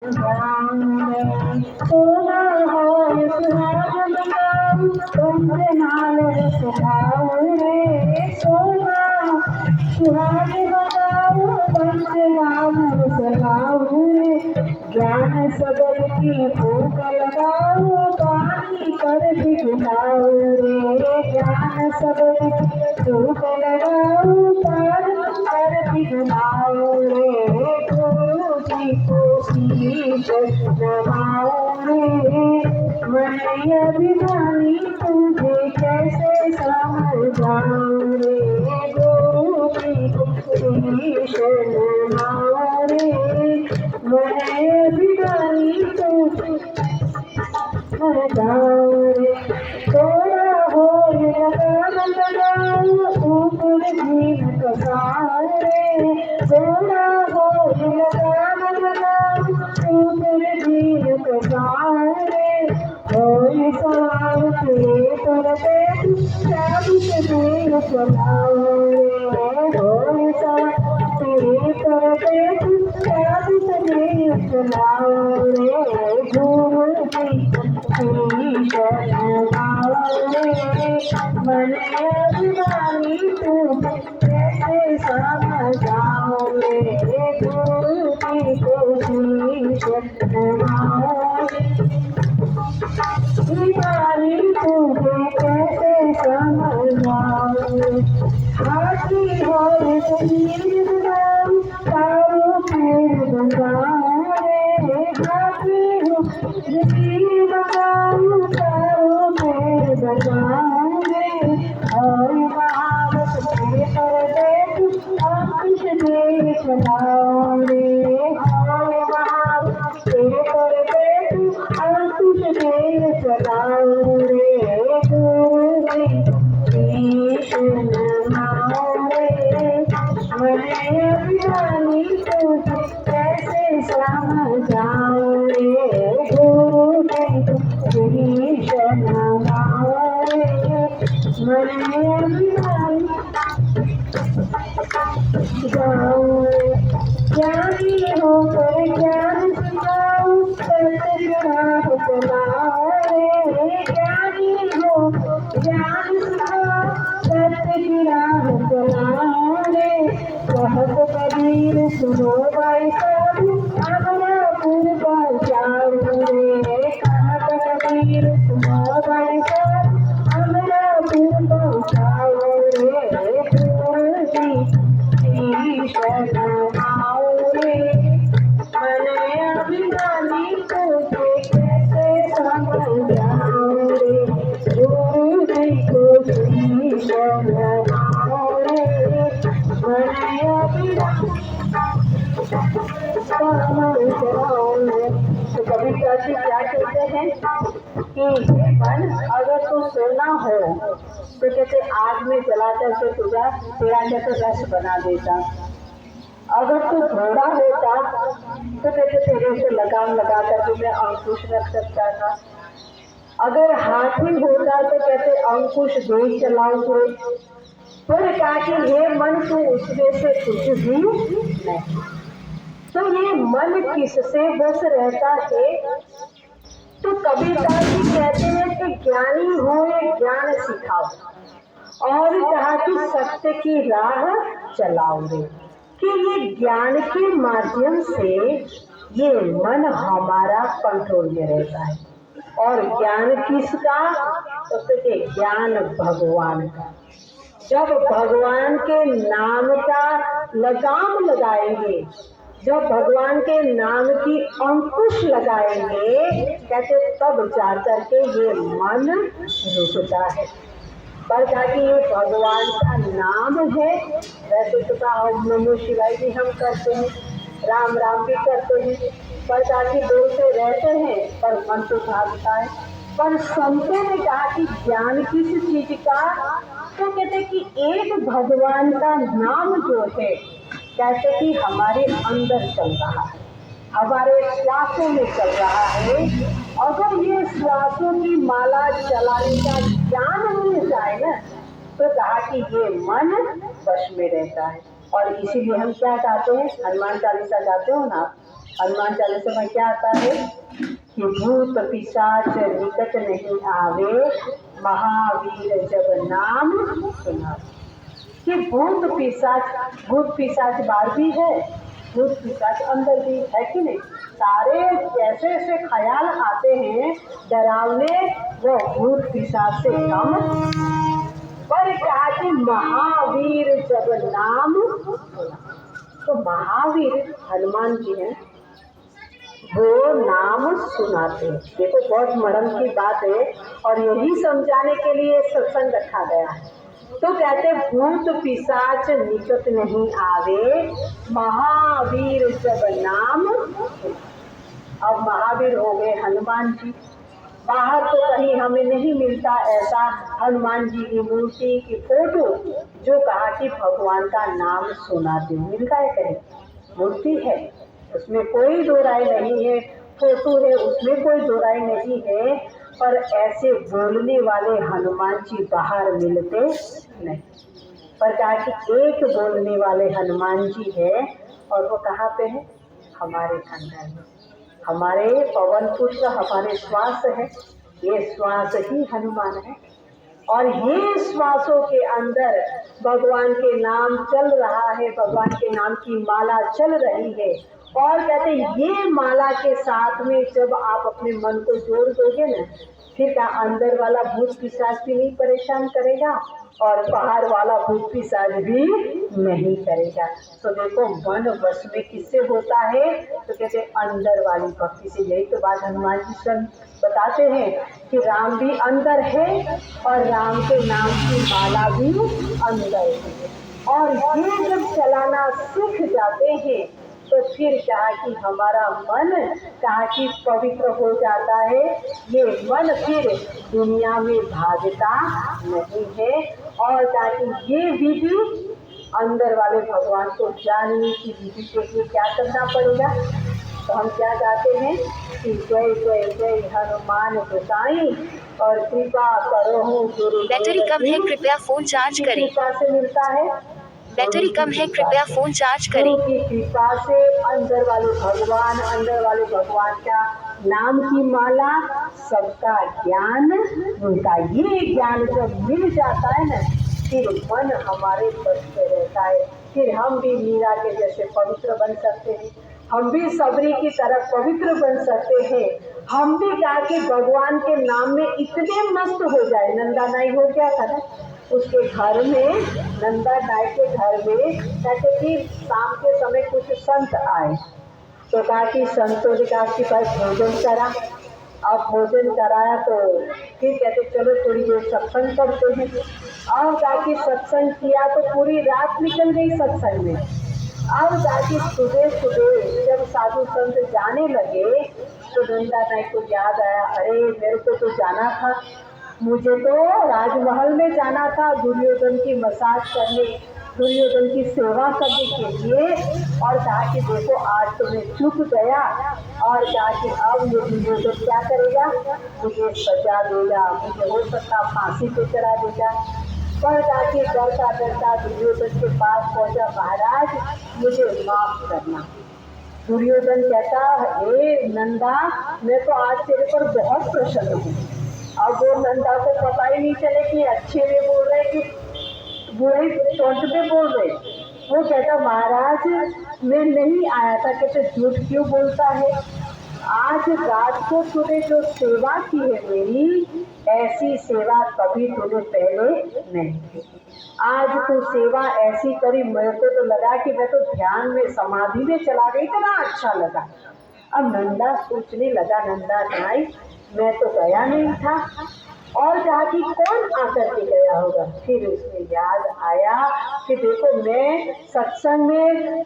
सोना हो सुहाग बताऊं तुमसे नाल सुहाऊं रे सोना सुहाग बताऊं तुमसे नाल सुहाऊं रे ज्ञान सबर की भूख लगाऊं पानी कर दिखलाऊं रे ज्ञान सबर की भूख लगाऊं पानी कर दिखलाऊं रे गुरु जी को शीश नवाऊं रे मैं अभिमानी तुझे कैसे समझाऊं रे गुरु जी को शीश नवाऊं रे मैं अभिमानी तुझे समझाऊं रे थोड़ा हो लगाम लगाऊं ऊपर झील कसारे थोड़ा हो लगाम लगाऊं ऊपर झील कसारे होई सवार तेरे करते साबित देर चलाओ रे होई सवार तेरे करते साबित देर चलाओ रे गुरु जी मन अभिमानी तुम कैसे समझाओ रे गुरु जी को शीश नवाओ भिखारी तुझे कैसे समझाओ हाथी हो शरीर बनाओ तारों पेड़ बनाओ रे हाथी हो शरीर बनाओ तारों पेड़ बनाओ रे और महारत तेरे पर देख अंकुश दे चलाओ रे और महारत तेरे पर देख अंकुश दे चलाओ रे गुरु जी नमाओ रे मैं अभिमानी तुझे कैसे समझाऊं रे गुरु जी नमाओ रे मैं अभिमानी जाऊं ज्ञानी होकर ज्ञान सिखाऊं सत्य राह चलाओ रे ज्ञानी हो ज्ञान सिखाऊं सत्य की राह चलाओ रे कहत कबीर सुनो भाई साधु अमरापुर पहुँचाऊं रे कहत कबीर सुनो भाई साधु अमरापुर पहुँचाऊं रे गुरु जी शरणाओ रे मन अभिमानी तुझे कैसे समझाऊं रे गुरु जी को शरणाओ रे मन अभिमानी समझाऊं रे। तो कभी कभी क्या कहते हैं कि मन अगर तो सोना हो तो कहते आग में जलाकर के तुझा तेरा कहते रस बना देता अगर तू घोड़ा होता तो कहते तेरे से लगाम लगा करके मैं अंकुश रख सकता था अगर हाथी होता तो कहते अंकुश दे चलाओ फिर कहा कि ये मन तू उसमें से कुछ भी नहीं तो ये मन किससे बस रहता है तो कबीरदास जी कहते हैं कि ज्ञानी हो ये ज्ञान सिखाओ और कहा कि सत्य की राह चलाओ रे कि ये ज्ञान के माध्यम से ये मन हमारा कंट्रोल में रहता है और ज्ञान किसका तो कहते ज्ञान भगवान का जब भगवान के नाम का लगाम लगाएंगे जब भगवान के नाम की अंकुश लगाएंगे कहते तब जाकर के ये मन रुकता है पर ताकि ये भगवान का नाम है वैसे तो ओम नमो शिवाय भी हम करते हैं राम राम भी करते हैं पर ताकि बोलते रहते हैं पर मन तो भागता है पर संतों ने कहा कि ज्ञान किस चीज का तो कहते कि एक भगवान का नाम जो है कहते कि हमारे अंदर चल रहा है हमारे श्वासों में चल रहा है अगर ये श्वासों की माला चलाने का ज्ञान मिल जाए ना तो कहा कि ये मन वश में रहता है और इसीलिए हम क्या गाते हैं हनुमान चालीसा गाते हो ना हनुमान चालीसा में क्या आता है कि भूत पिशाच निकट नहीं आवे, महावीर जब नाम सुना। कि भूत पिशाच बाहर भी है, भूत पिशाच अंदर भी है कि नहीं। सारे ऐसे ऐसे ख्याल आते हैं डरावने, वो भूत पिशाच से कम। पर कहा कि महावीर जब नाम सुना, तो महावीर हनुमान जी हैं, वो नाम सुनाते हैं। देखो बहुत मर्म की बात है, और यही समझाने के लिए सत्संग रखा गया है। तो कहते भूत पिशाच निकट नहीं आवे, महावीर जब नाम। अब महावीर हो गए हनुमान जी। बाहर तो कहीं हमें नहीं मिलता ऐसा हनुमान जी की मूर्ति की फोटो जो कहा कि भगवान का नाम सुनाते। मिलता है कहीं? मूर्ति है, उसमें कोई दो राय नहीं है, फोटो है उसमें कोई दो राय नहीं है, पर ऐसे बोलने वाले हनुमान जी बाहर मिलते नहीं। पर कहा कि एक बोलने वाले हनुमान जी है, और वो कहाँ पे है? हमारे अंदर में। हमारे पवन पुत्र हमारे श्वास है, ये श्वास ही हनुमान है, और ये श्वासों के अंदर भगवान के नाम चल रहा है, भगवान के नाम की माला चल रही है। और कहते ये माला के साथ में जब आप अपने मन को जोड़ दोगे ना, फिर क्या अंदर वाला भूत पिशाच भी नहीं परेशान करेगा, और बाहर वाला भूत पिशाच भी नहीं करेगा। तो देखो मन वश में किससे होता है? तो कहते अंदर वाली भक्ति से। यही तो बात हनुमान जी सन बताते हैं कि राम भी अंदर है, और राम के नाम की माला भी अंदर है। और ये जब चलाना सीख जाते हैं तो फिर कहा कि हमारा मन कहा कि पवित्र हो जाता है। ये मन फिर दुनिया में भागता नहीं है, और कहा कि ये विधि अंदर वाले भगवान को जानने की विधि के लिए क्या करना पड़ेगा। तो हम क्या चाहते हैं कि जय जय जय हनुमान गोसाई, और कृपा करो गुरु। बैटरी कम है, कृपया फोन चार्ज करें। कृपा से मिलता है, बैटरी कम है, कृपया फोन चार्ज करें। गुरु की कृपा से अंदर वाले भगवान का नाम की माला, सबका ज्ञान मिलता है। ये ज्ञान जब मिल जाता है ना, फिर मन हमारे बस में रहता है। फिर हम भी मीरा के जैसे पवित्र बन सकते हैं, हम भी सबरी की तरह पवित्र बन सकते हैं। हम भी कहा कि भगवान के नाम में इतने मस्त हो जाए। नंदा नाई हो गया था ना, उसके घर में, नंदा नाई के घर में कहते कि शाम के समय कुछ संत आए, तो कहा कि संतों ने कहा कि भाई भोजन करा। अब भोजन कराया तो फिर कहते चलो थोड़ी देर सत्संग करते हैं। और कहा कि सत्संग किया तो पूरी रात निकल गई सत्संग में। अब जाके सुबह सुबह जब साधु संत जाने लगे तो नंदा नाई को याद आया, अरे मेरे को तो जाना था, मुझे तो राजमहल में जाना था दुर्योधन की मसाज करने, दुर्योधन की सेवा करने के लिए। और कहा कि देखो आज तो मैं चूक गया, और कहा कि अब ये दुर्योधन क्या करेगा, मुझे सजा देगा, मुझे हो सकता फांसी पे चढ़ा देगा। पर जाके डरता दुर्योधन के पास पहुंचा, महाराज मुझे माफ करना। दुर्योधन कहता, हे नंदा मैं तो आज तेरे पर बहुत प्रसन्न हूँ। अब वो नंदा को पता ही नहीं चले कि अच्छे में बोल रहे कि बुरे टोंट में बोल रहे। वो कहता महाराज मैं नहीं आया था। कहते झूठ क्यों बोलता है, आज रात को तूने जो सेवा की है मेरी, ऐसी सेवा कभी तूने पहले नहीं की। आज तू सेवा ऐसी करी, मेरे को तो लगा कि मैं तो ध्यान में समाधि में चला गई, इतना अच्छा लगा। अब नंदा सोचने लगा, नंदा नाई मैं तो गया नहीं था, और कहा कि कौन आकर के गया होगा। फिर उसमें याद आया कि देखो मैं सत्संग में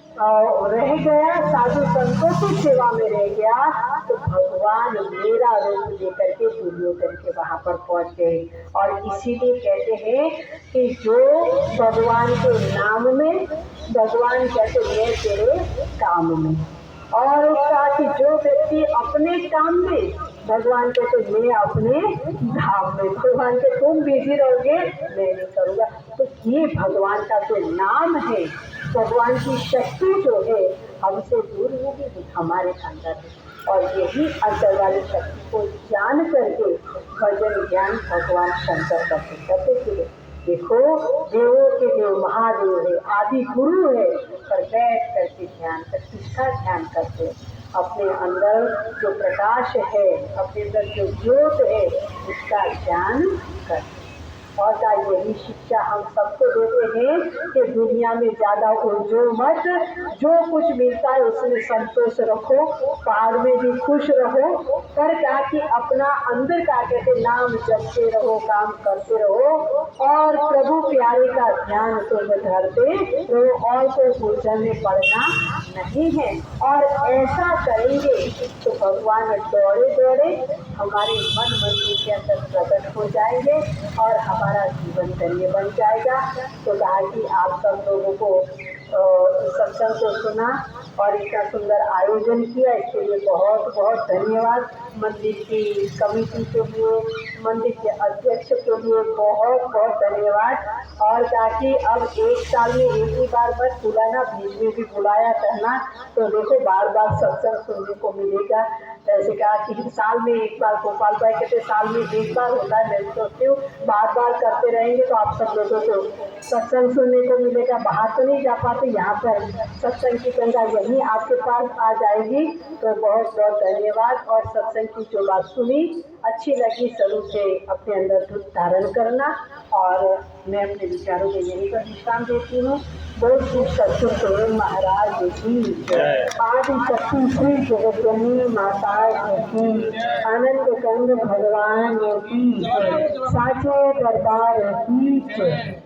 रह गया, साधु संतों की सेवा में रह गया, तो भगवान मेरा रूप लेकर के दुर्योधन के वहां पर पहुंच गए। और इसीलिए कहते हैं कि जो भगवान के नाम में, भगवान कहते मैं तेरे काम में। और उसका कि जो व्यक्ति अपने काम में, भगवान कहते मैं अपने धाम में। भगवान के तुम बिजी रहोगे मैं नहीं करूँगा। तो ये भगवान का जो नाम है, भगवान की शक्ति जो है हमसे दूर नहीं, हमारे अंदर है। और यही अंदर वाली शक्ति को जान करके भजन ज्ञान भगवान शंकर करते कहते कि देखो देवों के देव महादेव है, आदि गुरु है, पर बैठ करके ध्यान कर, किसका ध्यान करते, अपने अंदर जो प्रकाश है, अपने अंदर जो ज्योत है, उसका ध्यान करते। और का यही शिक्षा हम सबको देते हैं कि दुनिया में ज्यादा उलझो मत, जो कुछ मिलता है उसमें संतोष रखो, पहाड़ में भी खुश रहो, पर क्या कि अपना अंदर क्या कहते नाम जपते रहो, काम करते रहो, और प्रभु प्यारे का ध्यान तुम धरते रहो, और कोई उलझन में पड़ना नहीं है। और ऐसा करेंगे तो भगवान दौड़े दौड़े हमारे मन मंदिर के अंदर प्रकट हो जाएंगे और हमारा जीवन धन्य बन जाएगा। तो कहा कि आप सब लोगों को सत्संग को सुना और इतना सुंदर आयोजन किया, इसके लिए बहुत बहुत धन्यवाद। मंदिर की कमेटी के लिए, मंदिर के अध्यक्ष के लिए बहुत बहुत धन्यवाद। और ताकि अब एक साल में एक ही बार बस बुलाना, बीच में भी बुलाया करना, तो देखो बार बार सत्संग सुनने को मिलेगा। ऐसे कहा कि साल में एक बार, गोपाल भाई कहते साल में एक बार होता है, मैं सोचती हूँ बार बार करते रहेंगे तो आप सब लोगों को सत्संग सुनने को मिलेगा। बाहर तो नहीं जा पाते, यहाँ पर सत्संग की गंगा यहीं आपके पास आ जाएगी। तो बहुत बहुत धन्यवाद। और सत्संग की जो बात सुनी अच्छी लगी, शुरू से अपने अंदर दुख धारण करना, और मैं अपने विचारों को यहीं पर विश्राम देती हूँ। बहुत श्री सत्संग महाराज की आदि शक्ति श्री जगतजननी माता की, आनंद कंद भगवान की, साचे दरबार की।